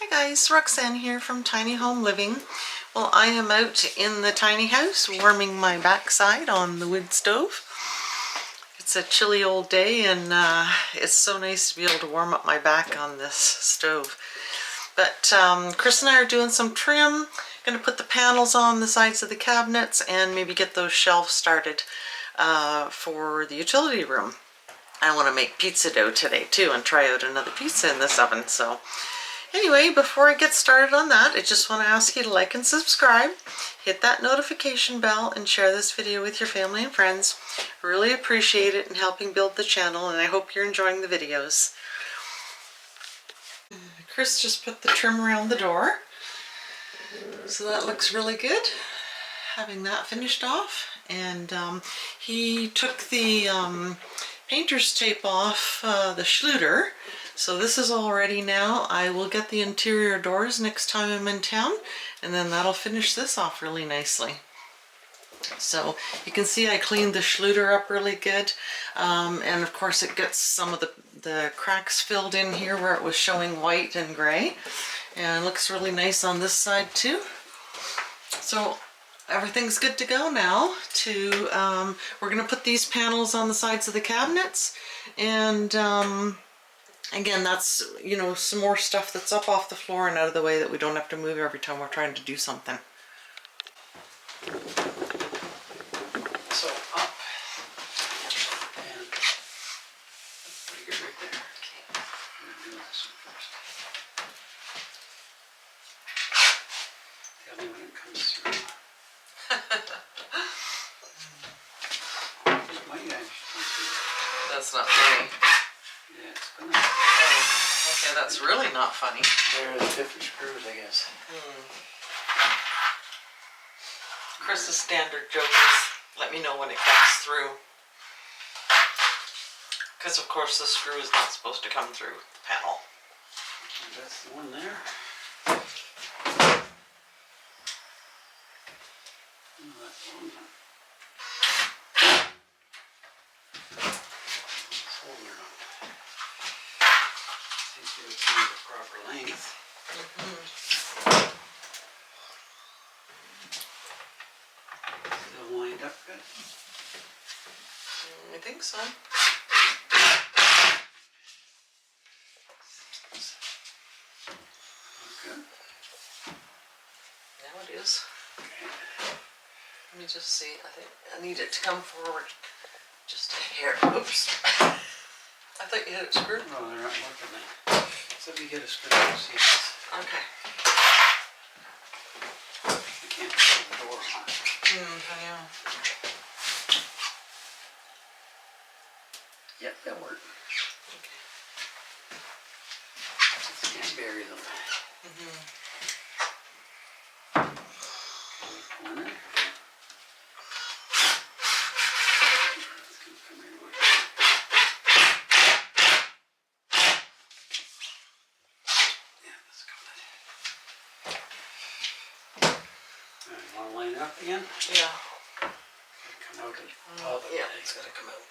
Hi guys, Roxanne here from Tiny Home Living. Well, I am out in the tiny house warming my backside on the wood stove. It's a chilly old day and it's so nice to be able to warm up my back on this stove. But Chris and I are doing some trim, going to put the panels on the sides of the cabinets and maybe get those shelves started for the utility room. I want to make pizza dough today too and try out another pizza in this oven. So anyway, before I get started on that, I just want to ask you to like and subscribe, hit that notification bell, and share this video with your family and friends. I really appreciate it in helping build the channel, and I hope you're enjoying the videos. Chris just put the trim around the door, so that looks really good, having that finished off. And he took the painter's tape off the Schluter. So this is all ready now. I will get the interior doors next time I'm in town, and then that'll finish this off really nicely. So you can see I cleaned the Schluter up really good, and of course it gets some of the cracks filled in here where it was showing white and gray, and it looks really nice on this side too. So everything's good to go now. We're going to put these panels on the sides of the cabinets, and again, that's, you know, some more stuff that's up off the floor and out of the way that we don't have to move every time we're trying to do something. So up and pretty good right there. Okay. I'm gonna do this one first. Tell me when it comes through. That's not funny. Yeah, it's gonna. Oh, okay, that's really not funny. There are the 50 screws, I guess. Chris's standard joke is, let me know when it comes through. Because of course the screw is not supposed to come through the panel. That's the one there. Oh, that's the one there. It's holding her up. I think they would be the proper length. Still lined up good? I think so. Good. Now it is. Okay. Let me just see. I think I need it to come forward just a hair. Oops. I thought you had it screwed. No, they're not working then. So if you get a screw, you'll see this. Okay. I can't put the door on. I know. Yep, that worked. Okay. Just can't bury them. Corner. Want to line it up again? Yeah. Come out of the top of it. Yeah, it's got to come out.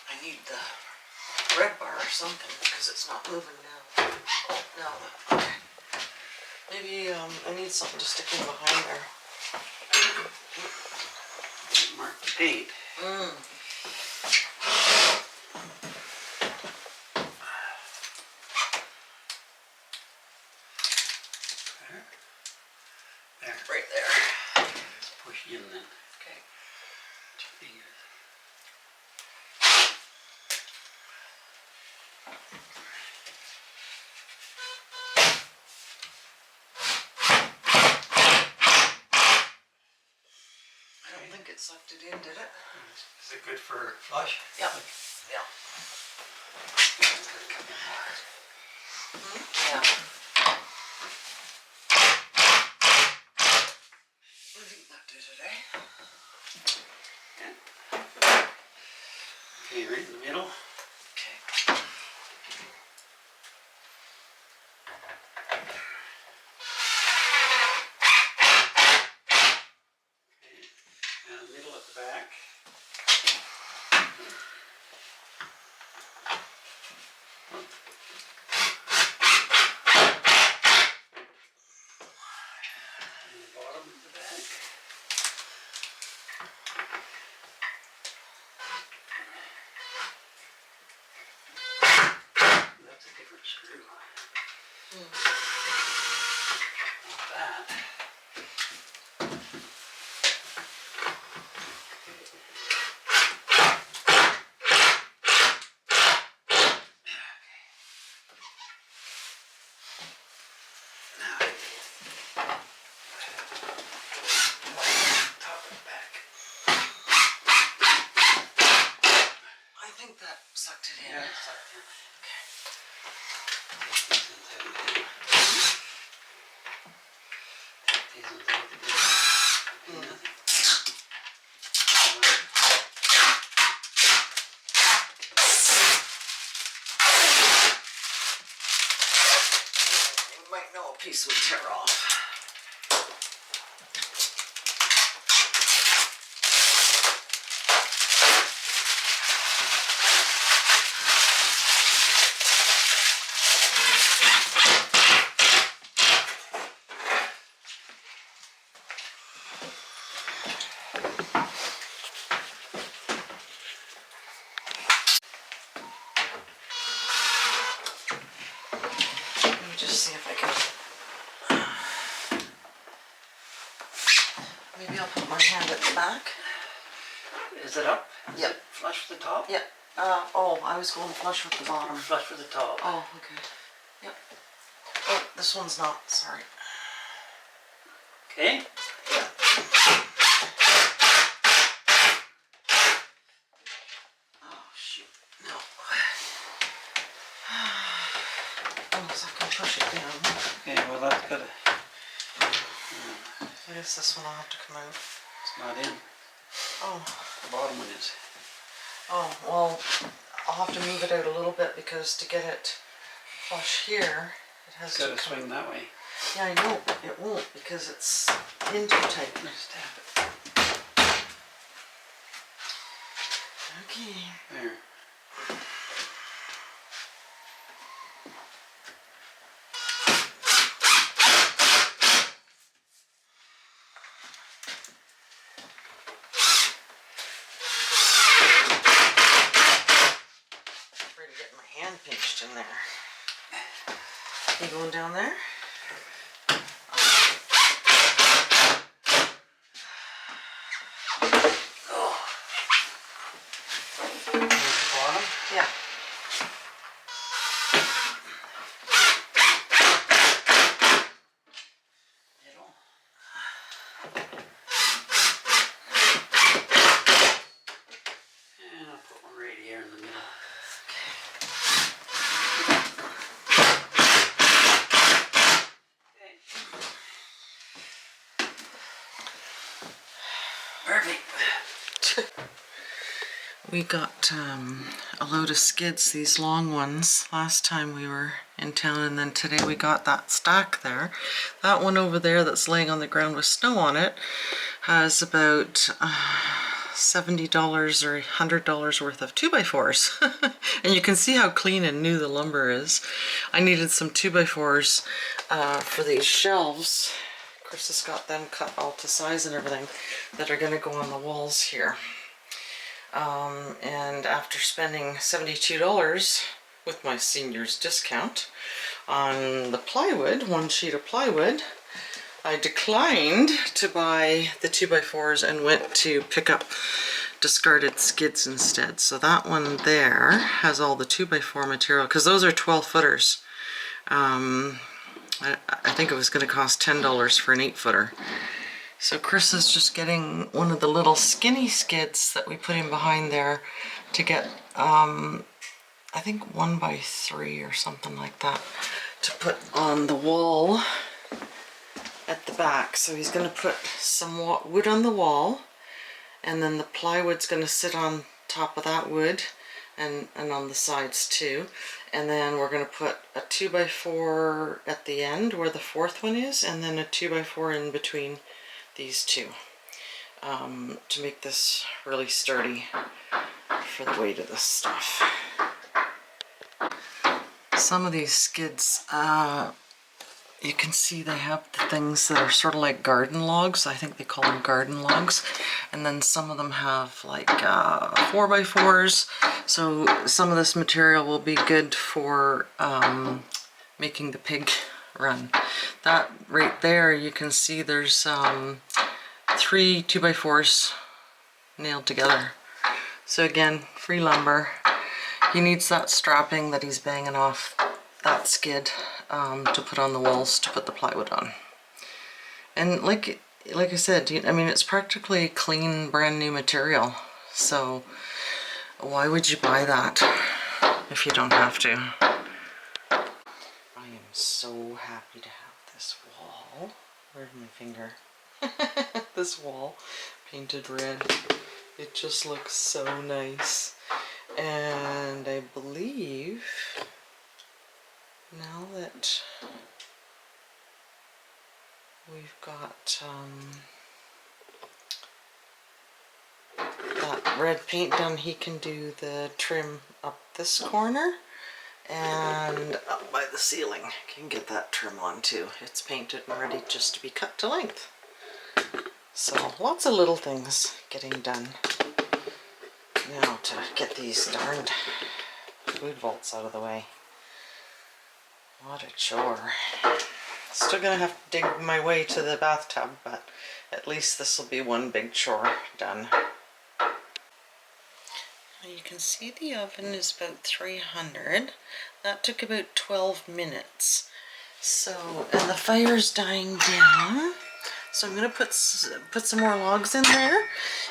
I need the red bar or something because it's not moving now. Oh, no. Okay. Maybe I need something to stick in behind there. Mark the paint. There. Right there. Just push in then. Okay. 2 fingers. I don't think it sucked it in, did it? Is it good for flush? Yep. Yeah. Yeah. I think that did it, eh? Okay, right in the middle. Okay. And middle at the back. screw. Not that. Top and back. I think that sucked it in. Yeah, it's like that. Okay. These ones out. Nothing. You might know a piece would tear off. Let me just see if I can. Maybe I'll put my hand at the back. Is it up? Is Yep. it flush with the top? Yep. Oh, I was going flush with the bottom. Flush with the top. Oh, okay. Yep. Oh, this one's not. Sorry. Okay. Yeah. Oh, shoot. No. Unless I can push it down. Okay, well that's good. I guess this one will have to come out. It's not in. Oh. The bottom one is. Oh, well, I'll have to move it out a little bit because to get it flush here, it has It's to got to come. swing that way. Yeah, I know, but it won't because it's in too tight. Just tap it. Okay. There. Afraid of getting my hand pinched in there. You going down there? There's the bottom. Yeah. Middle. And I'll put one right here in the middle. Okay. Perfect. We got a load of skids, these long ones, last time we were in town, and then today we got that stack there. That one over there that's laying on the ground with snow on it has about $70 or $100 worth of 2x4s. And you can see how clean and new the lumber is. I needed some 2x4s for these shelves. Chris has got them cut all to size and everything that are going to go on the walls here. And after spending $72 with my senior's discount on the plywood, one sheet of plywood, I declined to buy the 2x4s and went to pick up discarded skids instead. So that one there has all the 2x4 material, because those are 12 footers. I think it was going to cost $10 for an 8-footer. So Chris is just getting one of the little skinny skids that we put in behind there to get, I think 1x3 or something like that, to put on the wall at the back. So he's going to put some wood on the wall, and then the plywood's going to sit on top of that wood and on the sides too. And then we're going to put a 2x4 at the end where the fourth one is, and then a 2x4 in between these two, to make this really sturdy for the weight of this stuff. Some of these skids you can see they have the things that are sort of like garden logs. I think they call them garden logs. And then some of them have like 4x4s. So some of this material will be good for making the pig run. That right there, you can see there's 3 2x4s nailed together. So again, free lumber. He needs that strapping that he's banging off that skid to put on the walls to put the plywood on. And like I said, I mean, it's practically clean, brand new material. So why would you buy that if you don't have to? I am so happy to have this wall. Where's my finger? This wall painted red. It just looks so nice. And I believe now that we've got that red paint done, he can do the trim up this corner and up by the ceiling. Can get that trim on too. It's painted and ready just to be cut to length. So lots of little things getting done. Now to get these darned food vaults out of the way. What a chore. Still gonna have to dig my way to the bathtub, but at least this will be one big chore done. You can see the oven is about 300. That took about 12 minutes. So, and the fire's dying down. So I'm gonna put some more logs in there,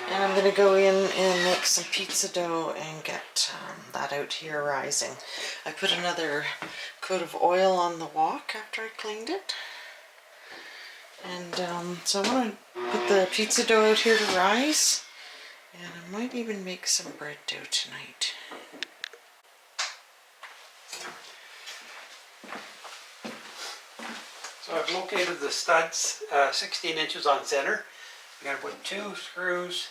and I'm gonna go in and make some pizza dough and get that out here rising. I put another coat of oil on the wok after I cleaned it, and so I want to put the pizza dough out here to rise, and I might even make some bread dough tonight. So I've located the studs 16 inches on center. I'm going to put 2 screws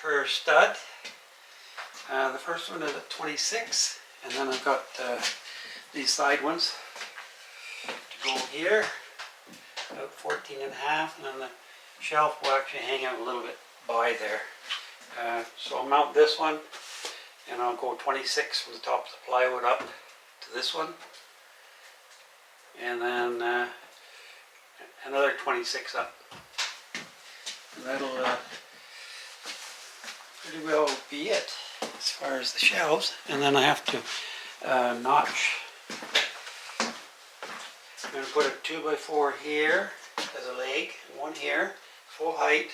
per stud. The first one is at 26, and then I've got these side ones to go here, about 14 and a half, and then the shelf will actually hang out a little bit by there. So I'll mount this one, and I'll go 26 from the top of the plywood up to this one. And then another 26 up. And that'll pretty well be it as far as the shelves. And then I have to notch. I'm going to put a 2x4 here as a leg, and one here, full height.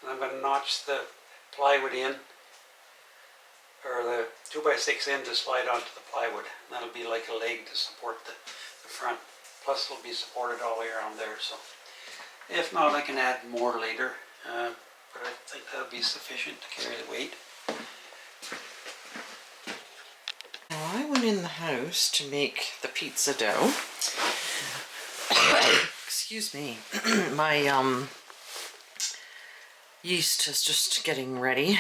And I'm going to notch the plywood in, or the 2x6 in to slide onto the plywood. And that'll be like a leg to support the front. Plus it'll be supported all the way around there, so if not I can add more later, but I think that'll be sufficient to carry the weight. Now I went in the house to make the pizza dough. Excuse me. My yeast is just getting ready.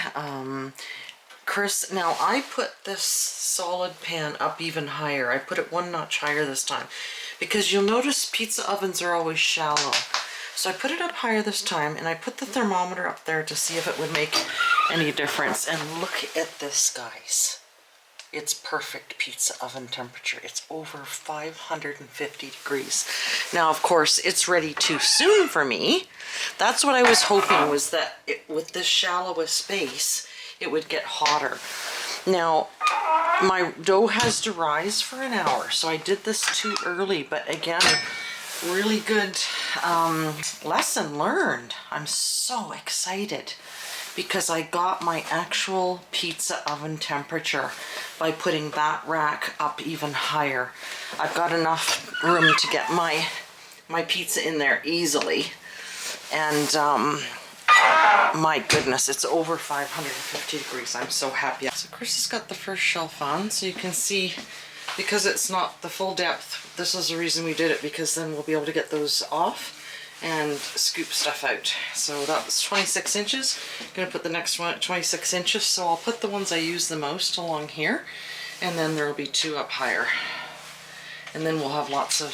Chris, now I put this solid pan up even higher. I put it 1 notch higher this time because you'll notice pizza ovens are always shallow. So I put it up higher this time, and I put the thermometer up there to see if it would make any difference. And look at this, guys. It's perfect pizza oven temperature. It's over 550 degrees. Now, of course, it's ready too soon for me. That's what I was hoping, was that with this shallow space, it would get hotter. Now, my dough has to rise for an hour, so I did this too early, but again, really good lesson learned. I'm so excited because I got my actual pizza oven temperature by putting that rack up even higher. I've got enough room to get my pizza in there easily, and my goodness, it's over 550 degrees. I'm so happy. So Chris has got the first shelf on, so you can see, because it's not the full depth, this is the reason we did it, because then we'll be able to get those off and scoop stuff out. So that was 26 inches. I'm gonna put the next one at 26 inches, so I'll put the ones I use the most along here, and then there'll be 2 up higher. and then we'll have lots of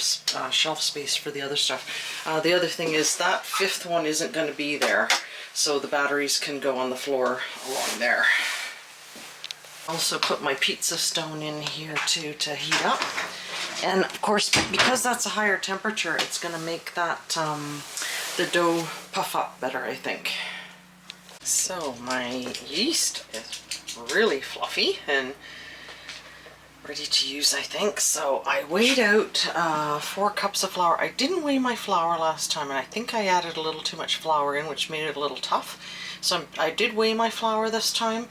shelf space for the other stuff. The other thing is that fifth one isn't going to be there, so the batteries can go on the floor along there. Also put my pizza stone in here too to heat up. And of course, because that's a higher temperature, it's going to make that the dough puff up better, I think. So my yeast is really fluffy and ready to use, I think. So I weighed out 4 cups of flour. I didn't weigh my flour last time, and I think I added a little too much flour in, which made it a little tough. So I did weigh my flour this time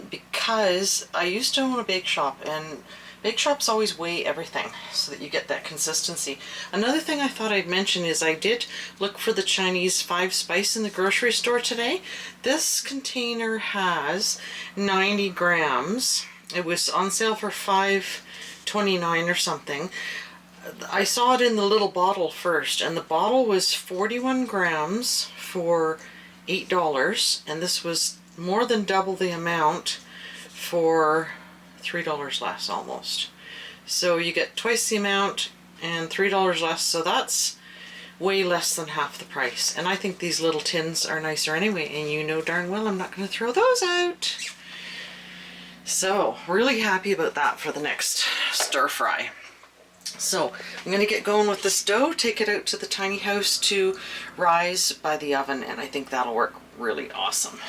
because I used to own a bake shop, and bake shops always weigh everything so that you get that consistency. Another thing I thought I'd mention is I did look for the Chinese 5 spice in the grocery store today. This container has 90 grams. It was on sale for $5.29 or something. I saw it in the little bottle first, and the bottle was 41 grams for $8, and this was more than double the amount for $3 less almost. So you get twice the amount and $3 less, so that's way less than half the price. And I think these little tins are nicer anyway, and you know darn well I'm not going to throw those out. So really happy about that for the next stir fry. So I'm going to get going with this dough, take it out to the tiny house to rise by the oven, and I think that'll work really awesome.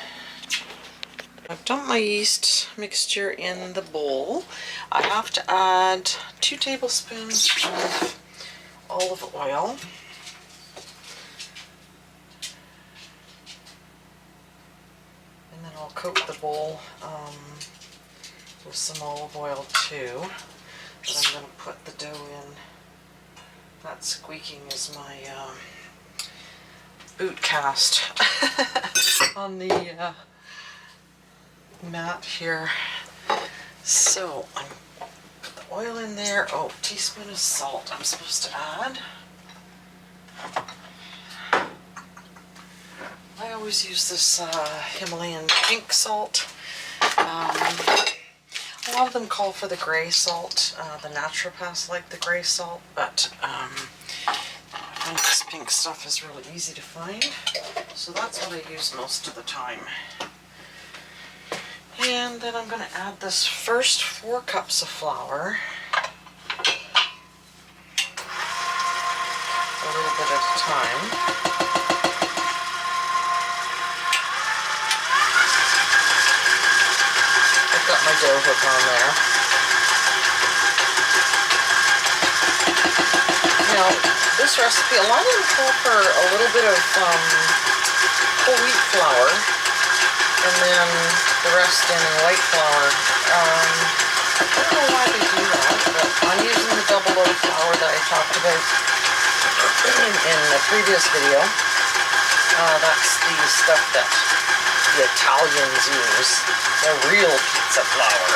I've dumped my yeast mixture in the bowl. I have to add 2 tablespoons of olive oil. And then I'll coat the bowl with some olive oil too. So I'm going to put the dough in. That squeaking is my boot cast on the mat here. So I'm put the oil in there. Oh, teaspoon of salt I'm supposed to add. I always use this Himalayan pink salt. A lot of them call for the gray salt. The naturopaths like the gray salt, but I find this pink stuff is really easy to find. So that's what I use most of the time. And then I'm going to add this first 4 cups of flour, a little bit at a time. I've got my dough hook on there. Now, this recipe, a lot of them call for a little bit of whole wheat flour, and then the rest in white flour. I don't know why they do that, but I'm using the double loaf flour that I talked about in the previous video. That's the stuff that the Italians use, the real pizza flour.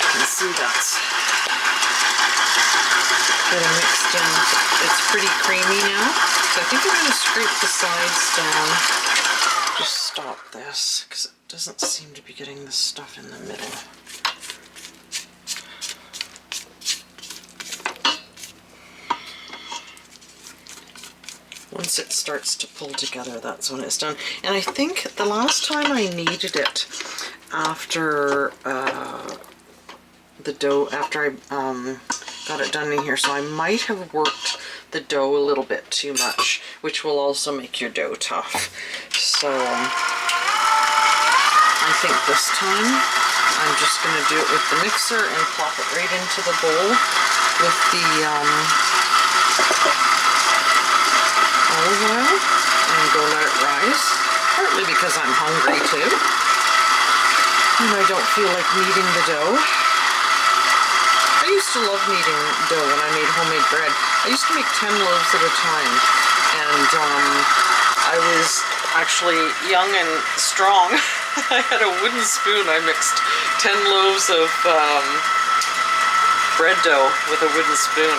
You can see that's getting mixed in. It's pretty creamy now. So I think I'm going to scrape the sides down. Just stop this because it doesn't seem to be getting the stuff in the middle. Once it starts to pull together, that's when it's done. And I think the last time I kneaded it after the dough, after I got it done in here, so I might have worked the dough a little bit too much, which will also make your dough tough. So I think this time I'm just going to do it with the mixer and plop it right into the bowl with the olive oil and go let it rise, partly because I'm hungry too and I don't feel like kneading the dough. I used to love kneading dough when I made homemade bread. I used to make 10 loaves at a time, and I was actually young and strong. I had a wooden spoon. I mixed 10 loaves of bread dough with a wooden spoon,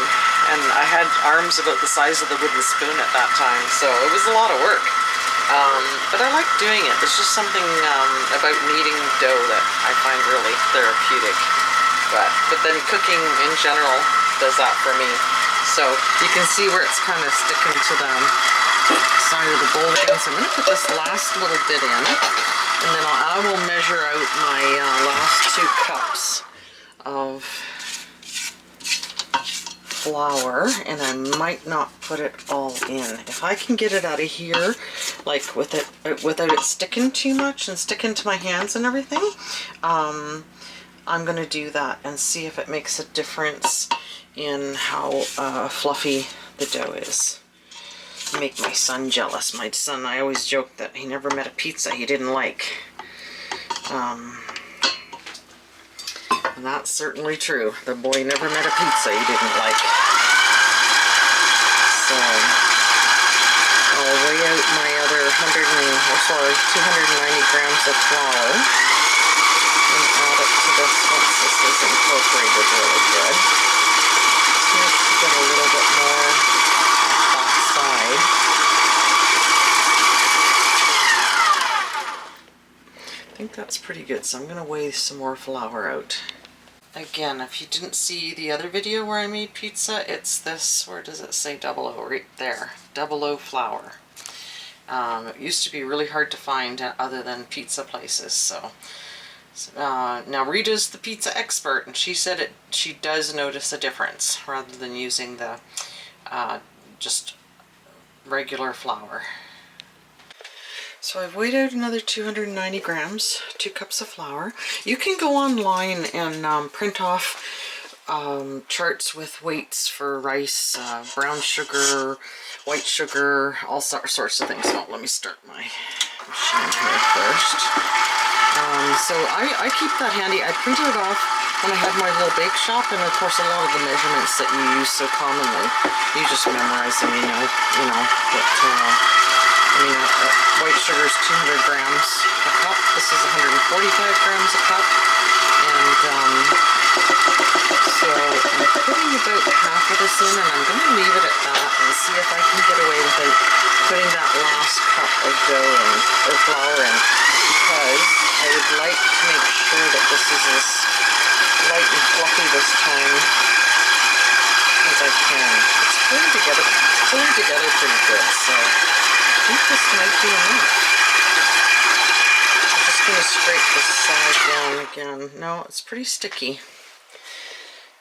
and I had arms about the size of the wooden spoon at that time, so it was a lot of work. But I like doing it. There's just something about kneading dough that I find really therapeutic. But then cooking in general does that for me. So you can see where it's kind of sticking to the side of the bowl again. So I'm going to put this last little bit in, and then I will measure out my last 2 cups of flour, and I might not put it all in. If I can get it out of here, like without it sticking too much and sticking to my hands and everything, I'm gonna do that and see if it makes a difference in how fluffy the dough is. Make my son jealous. My son, I always joke that he never met a pizza he didn't like. And that's certainly true. The boy never met a pizza he didn't like. So I'll weigh out my other 290 grams of flour and add it to this once this is incorporated really good. So to get a little bit more on that side. I think that's pretty good, so I'm going to weigh some more flour out. Again, if you didn't see the other video where I made pizza, it's this, where does it say 00? Right there, 00 flour. It used to be really hard to find other than pizza places, so. Now Rita's the pizza expert, and she said she does notice a difference rather than using the just regular flour. So I've weighed out another 290 grams, 2 cups of flour. You can go online and print off charts with weights for rice, brown sugar, white sugar, all sorts of things. So let me start my machine here first. So I keep that handy. I printed it off when I had my little bake shop, and of course a lot of the measurements that you use so commonly, you just memorize them, you know. But, white sugar is 200 grams a cup. This is 145 grams a cup. And so I'm putting about half of this in, and I'm going to leave it at that and see if I can get away without putting that last cup of dough in, or flour in, because I would like to make sure that this is as light and fluffy this time as I can. It's pulling together pretty good, so I think this might be enough. I'm just going to scrape this side down again. No, it's pretty sticky.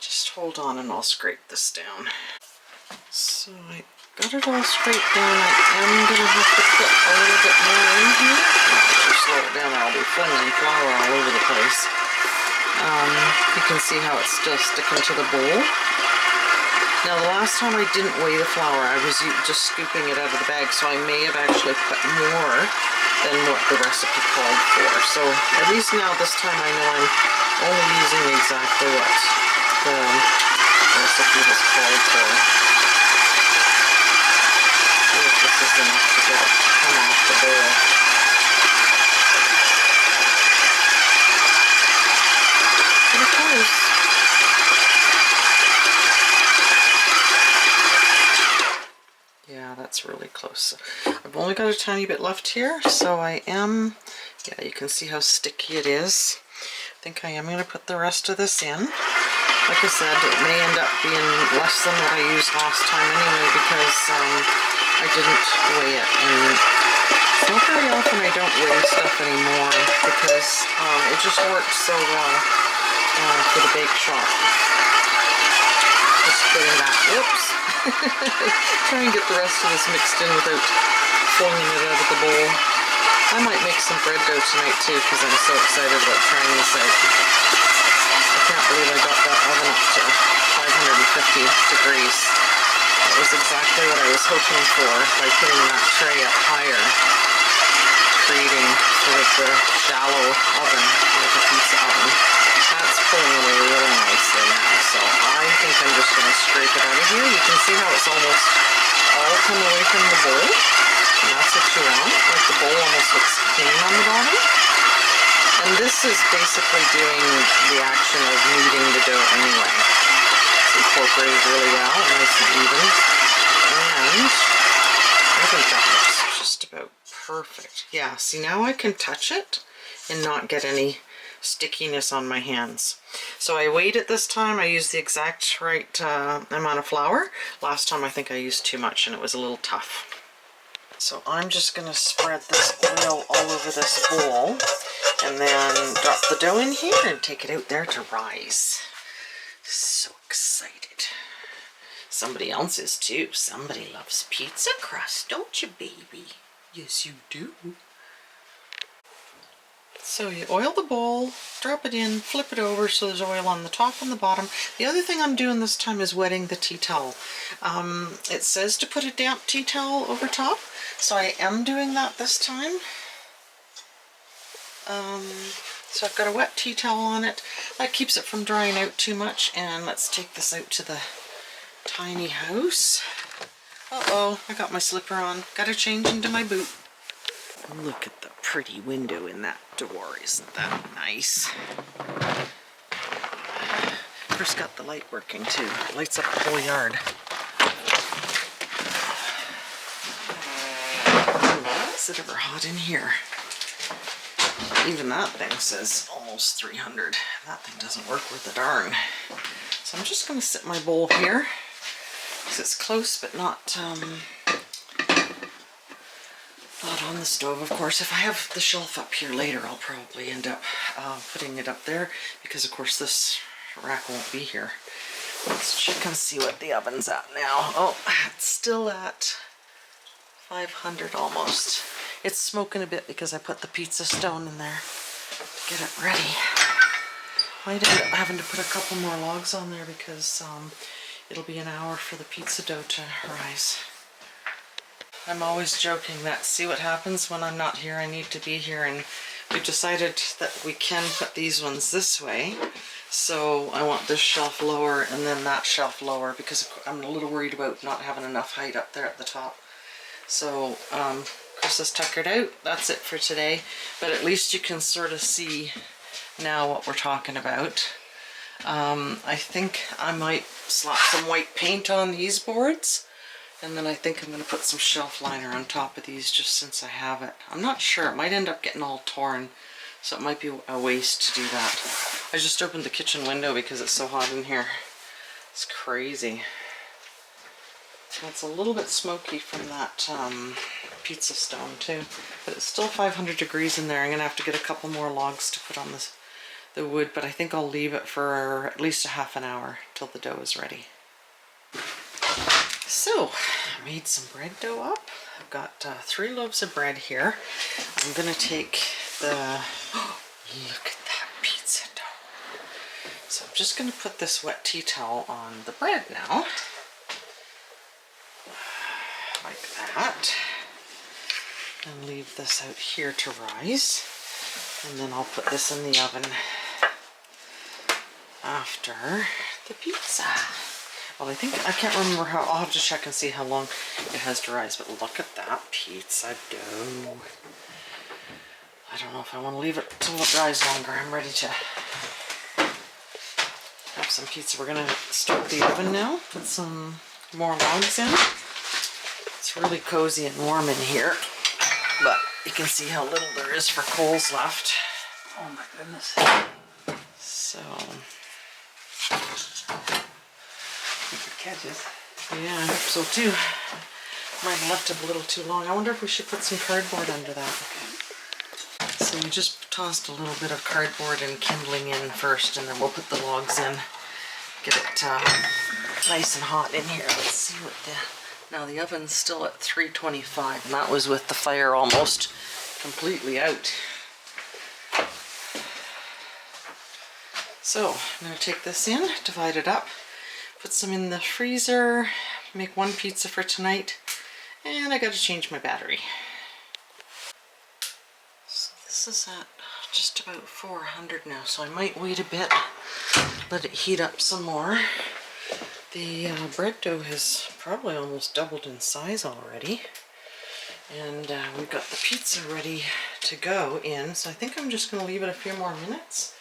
Just hold on and I'll scrape this down. So I got it all scraped down. I am going to have to put a little bit more in here. I'll slow it down or I'll be flinging flour all over the place. You can see how it's still sticking to the bowl. Now the last time I didn't weigh the flour, I was just scooping it out of the bag, so I may have actually put more than what the recipe called for. So at least now this time I know I'm only using exactly what the recipe has called for. See if this is enough to get it to come off the bowl. Pretty close. Yeah, that's really close. I've only got a tiny bit left here, so I am, yeah, you can see how sticky it is. I think I am going to put the rest of this in. Like I said, it may end up being less than what I used last time anyway, because I didn't weigh it, and it's not very often I don't weigh stuff anymore, because it just works so well for the bake shop. Just putting that, whoops. Try and get the rest of this mixed in without flinging it out of the bowl. I might make some bread dough tonight too, because I'm so excited about trying this out. I can't believe I got that oven up to 550 degrees. That was exactly what I was hoping for by putting that tray up higher, creating sort of the shallow oven, like a pizza oven. That's pulling away really nicely now, so I think I'm just going to scrape it out of here. You can see how it's almost all come away from the bowl, and that's what you want. Like the bowl almost looks clean on the bottom. And this is basically doing the action of kneading the dough anyway. It's incorporated really well, nice and even. And I think that looks just about Perfect. Yeah, see, now I can touch it and not get any stickiness on my hands. So I weighed it this time. I used the exact right amount of flour. Last time I think I used too much and it was a little tough. So I'm just going to spread this oil all over this bowl and then drop the dough in here and take it out there to rise. So excited. Somebody else is too. Somebody loves pizza crust, don't you, baby? Yes, you do. So you oil the bowl, drop it in, flip it over so there's oil on the top and the bottom. The other thing I'm doing this time is wetting the tea towel. It says to put a damp tea towel over top, so I am doing that this time. So I've got a wet tea towel on it. That keeps it from drying out too much. And let's take this out to the tiny house. Uh-oh, I got my slipper on. Gotta change into my boot. Look at the pretty window in that door. Isn't that nice? First got the light working too. Lights up the whole yard. Is it ever hot in here? Even that thing says almost 300. That thing doesn't work worth a darn. So I'm just going to sit my bowl here because it's close but not on the stove, of course. If I have the shelf up here later, I'll probably end up putting it up there because, of course, this rack won't be here. Let's check and see what the oven's at now. Oh, it's still at 500 almost. It's smoking a bit because I put the pizza stone in there to get it ready. Might end up having to put a couple more logs on there because it'll be an hour for the pizza dough to rise. I'm always joking that see what happens when I'm not here, I need to be here, and we've decided that we can put these ones this way. So I want this shelf lower and then that shelf lower because I'm a little worried about not having enough height up there at the top. So Chris is tuckered out. That's it for today. But at least you can sort of see now what we're talking about. I think I might slap some white paint on these boards. And then I think I'm going to put some shelf liner on top of these just since I have it. I'm not sure. It might end up getting all torn. So it might be a waste to do that. I just opened the kitchen window because it's so hot in here. It's crazy. It's a little bit smoky from that pizza stone too. But it's still 500 degrees in there. I'm going to have to get a couple more logs to put on the wood. But I think I'll leave it for at least a half an hour till the dough is ready. So, I made some bread dough up. I've got 3 loaves of bread here. I'm going to take the... Oh, look at that pizza dough. So I'm just going to put this wet tea towel on the bread now. Like that. And leave this out here to rise. And then I'll put this in the oven after the pizza. Well, I can't remember how, I'll have to check and see how long it has to rise, but look at that pizza dough. I don't know if I want to leave it till it dries longer. I'm ready to have some pizza. We're going to start the oven now, put some more logs in. It's really cozy and warm in here, but you can see how little there is for coals left. Oh my goodness. So... Catches. Yeah, I hope so too. Might have left it a little too long. I wonder if we should put some cardboard under that. So we just tossed a little bit of cardboard and kindling in first, and then we'll put the logs in. Get it nice and hot in here. Let's see what now the oven's still at 325, and that was with the fire almost completely out. So I'm going to take this in, divide it up. Put some in the freezer, make 1 pizza for tonight, and I gotta change my battery. So this is at just about 400 now, so I might wait a bit, let it heat up some more. The bread dough has probably almost doubled in size already, and we've got the pizza ready to go in, so I think I'm just gonna leave it a few more minutes.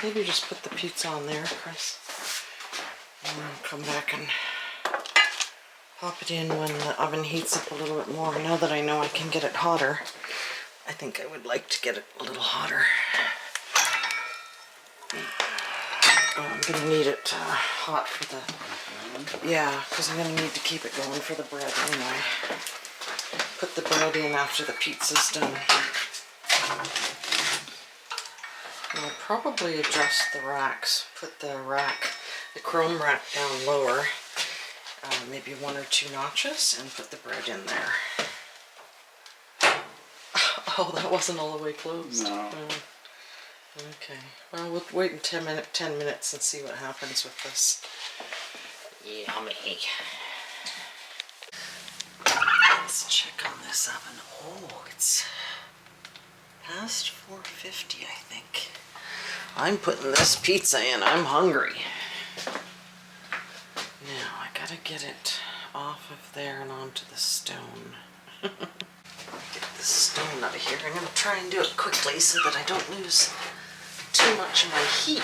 Maybe just put the pizza on there, Chris. And come back and Pop it in when the oven heats up a little bit more. Now that I know I can get it hotter, I think I would like to get it a little hotter. Oh, I'm going to need it hot for the, yeah, because I'm going to need to keep it going for the bread anyway. Put the bread in after the pizza's done. I'll probably adjust the racks, put the chrome rack down lower, maybe 1 or 2 notches, and put the bread in there. Oh, that wasn't all the way closed. No. Okay, well, we'll wait in 10 minutes and see what happens with this. Yummy. Let's check on this oven. Oh, it's past 450, I think. I'm putting this pizza in. I'm hungry. Now, I gotta get it off of there and onto the stone. Get this stone out of here. I'm gonna try and do it quickly so that I don't lose too much of my heat.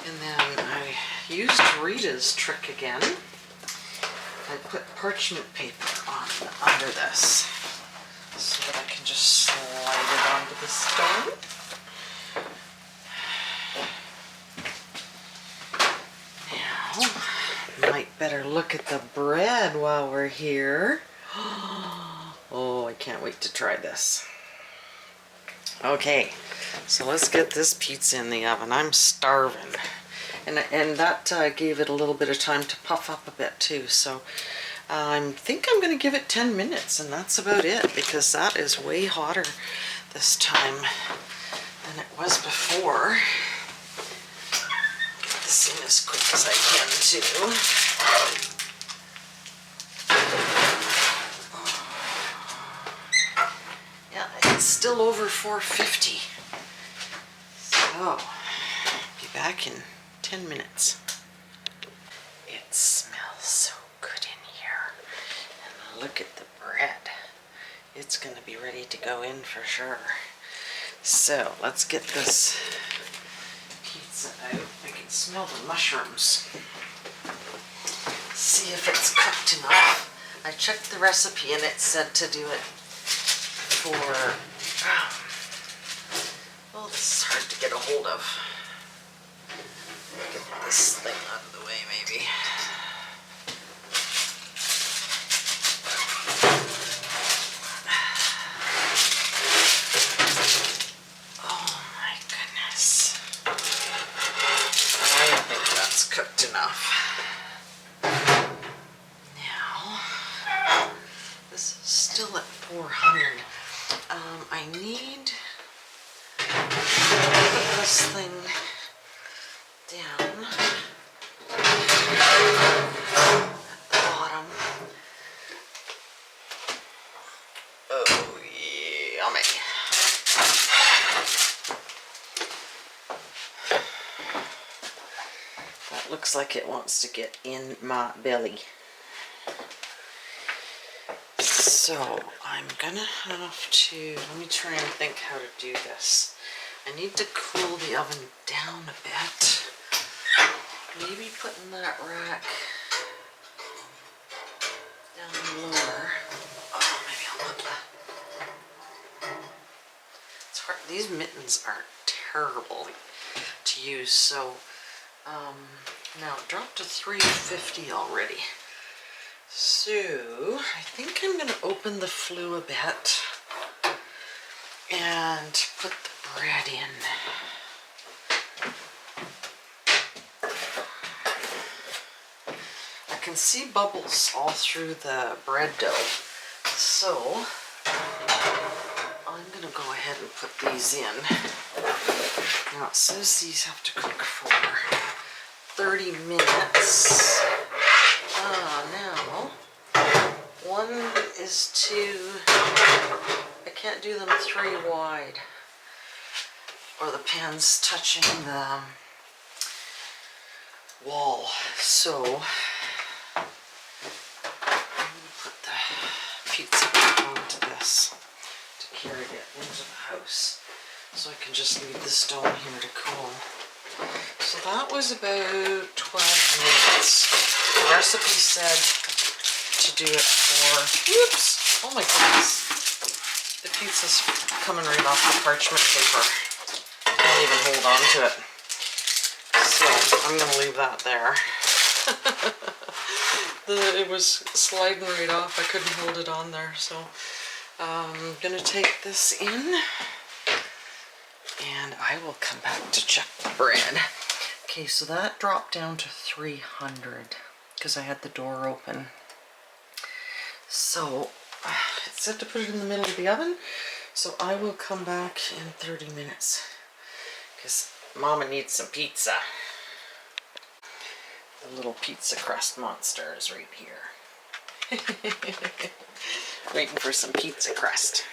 And then I used Rita's trick again. I put parchment paper on under this so that I can just slide it onto the stone. Now, might better look at the bread while we're here. Oh, I can't wait to try this. Okay, so let's get this pizza in the oven. I'm starving. And that gave it a little bit of time to puff up a bit too. So I think I'm going to give it 10 minutes, and that's about it, because that is way hotter this time than it was before. Get this in as quick as I can too. Yeah, it's still over 450. So, be back in 10 minutes. It smells so good in here. And look at the bread. It's going to be ready to go in for sure. So let's get this pizza out. I can smell the mushrooms. See if it's cooked enough. I checked the recipe and it said to do it for, well, this is hard to get a hold of. Get this thing out of the way, maybe. Oh my goodness. I think that's cooked enough. Now, this is still at 400. I need to put this thing down at the bottom. Oh, yummy. That looks like it wants to get in my belly. So I'm gonna have to, let me try and think how to do this. I need to cool the oven down a bit. Maybe putting that rack down lower. Oh, maybe I'll put that. It's hard. These mittens are terrible to use. So now it dropped to 350 already. So I think I'm going to open the flue a bit and put the bread in. I can see bubbles all through the bread dough, so I'm going to go ahead and put these in. Now it says these have to cook for 30 minutes. Now, one is too, I can't do them 3 wide, or the pan's touching the wall. So, I'm going to put the pizza onto this to carry it into the house. So I can just leave the stone here to cool. that was about 12 minutes. The recipe said to do it for, whoops, oh my goodness. The pizza's coming right off the parchment paper. I can't even hold on to it. So I'm gonna leave that there. It was sliding right off. I couldn't hold it on there. So I'm gonna take this in and I will come back to check the bread. Okay, so that dropped down to 300 because I had the door open. So it said to put it in the middle of the oven. So I will come back in 30 minutes because Mama needs some pizza. The little pizza crust monster is right here. Waiting for some pizza crust.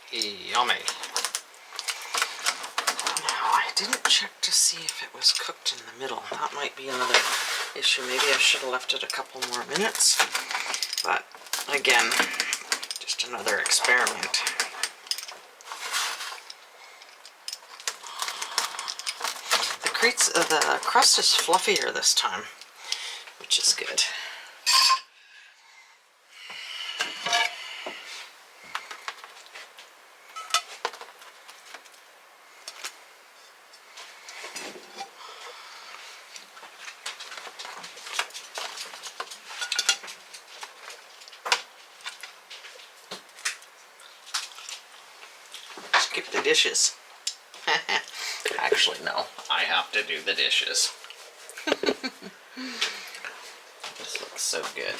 Yummy. Now, I didn't check to see if it was cooked in the middle. That might be another issue. Maybe I should have left it a couple more minutes. But again, just another experiment. The crust is fluffier this time, which is good. Skip the dishes. Actually, no. I have to do the dishes. This looks so good.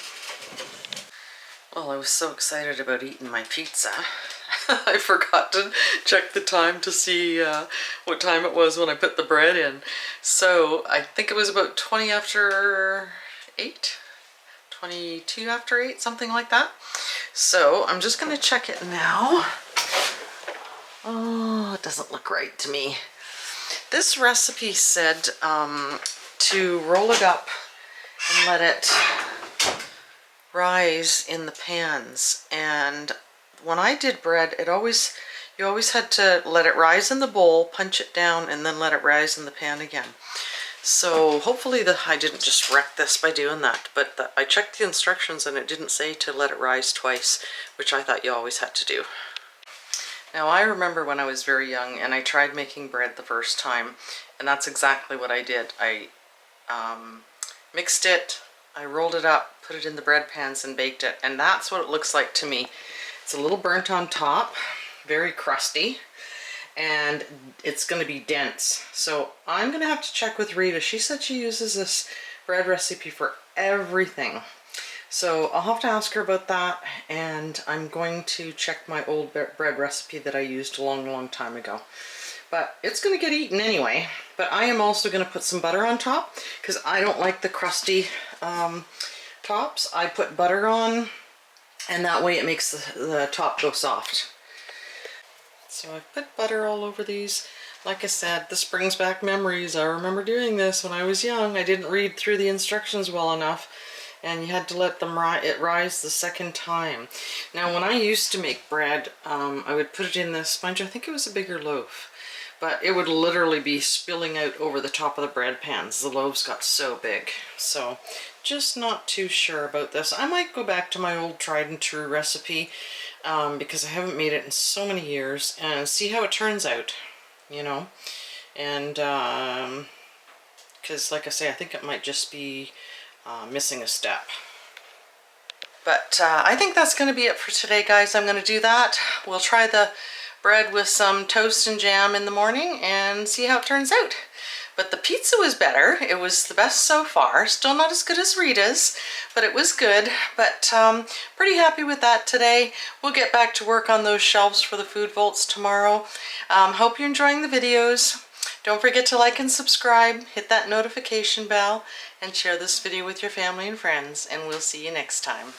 Well, I was so excited about eating my pizza. I forgot to check the time to see what time it was when I put the bread in. So I think it was about 20 after 8, 22 after 8, something like that. So I'm just going to check it now. Oh, it doesn't look right to me. This recipe said to roll it up and let it rise in the pans. And when I did bread, you always had to let it rise in the bowl, punch it down, and then let it rise in the pan again. So hopefully I didn't just wreck this by doing that, but I checked the instructions and it didn't say to let it rise twice, which I thought you always had to do. Now I remember when I was very young and I tried making bread the first time, and that's exactly what I did. I mixed it, I rolled it up, put it in the bread pans and baked it, and that's what it looks like to me. It's a little burnt on top, very crusty, and it's going to be dense. So I'm going to have to check with Rita. She said she uses this bread recipe for everything. So I'll have to ask her about that, and I'm going to check my old bread recipe that I used a long time ago. But it's going to get eaten anyway. But I am also going to put some butter on top because I don't like the crusty tops. I put butter on, and that way it makes the top go soft. So I've put butter all over these. Like I said, this brings back memories. I remember doing this when I was young. I didn't read through the instructions well enough, and you had to let it rise the second time. Now when I used to make bread, I would put it in this sponge. I think it was a bigger loaf, but it would literally be spilling out over the top of the bread pans. The loaves got so big. So just not too sure about this. I might go back to my old tried and true recipe because I haven't made it in so many years, and see how it turns out, you know. And because like I say, I think it might just be missing a step. But I think that's going to be it for today, guys. I'm going to do that. We'll try the bread with some toast and jam in the morning and see how it turns out. But the pizza was better. It was the best so far. Still not as good as Rita's, but it was good. But pretty happy with that today. We'll get back to work on those shelves for the food vaults tomorrow. Hope you're enjoying the videos. Don't forget to like and subscribe, hit that notification bell, and share this video with your family and friends, and we'll see you next time.